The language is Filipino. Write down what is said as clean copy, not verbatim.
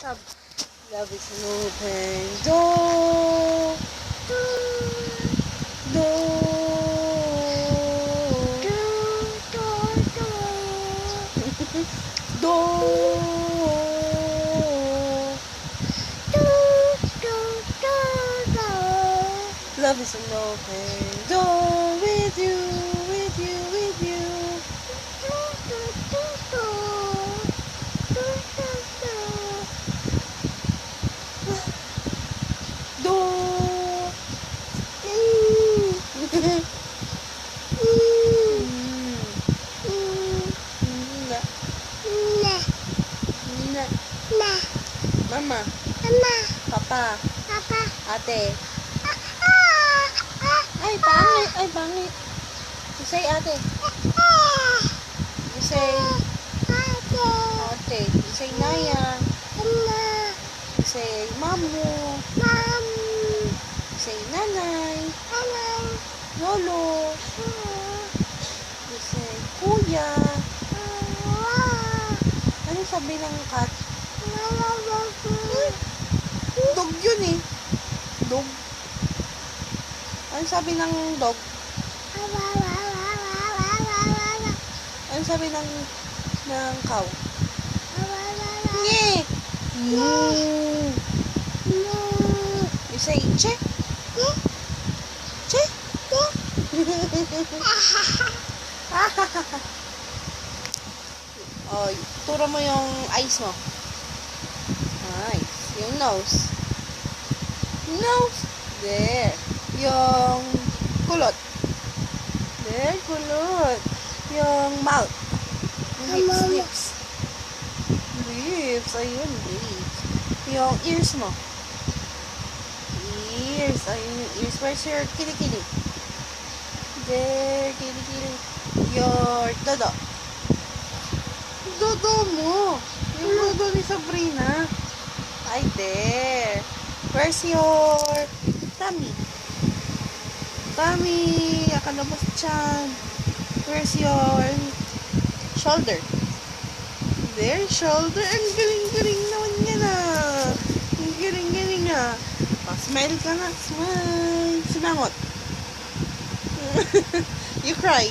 Love. Love is an open door. Love is an open door with you, with you, with you. Door. Mama. Papa. Ate. Ay, pangit. Ay, pangit. You say ate. You say ate. You say naya. You say mamu. You say nanay. Lolo. You say kuya. Ano sabi ng cat? Dog yun eh. Dog. Ano sabi ng dog? Ano sabi ng cow? Nye! You say che? Che? Oh, turo mo yung eyes mo. Nice. Yung nose. Nose. There. Yung kulot. There, kulot. Yung mouth. Lips. Lips. Ayun, lips. Yung ears mo. Ears. Ayun yung ears. Where's your kilikili? There, kilikili. Your dodo. Dodo mo. Yung dodo ni Sabrina. Ay, there. Where's your tummy? Tummy. Akalabas dyan. Where's your shoulder? There, shoulder. Ang galing-galing naman yan ah. Ang galing-galing ah. Smile ka na. Smile. Simangot. You cry.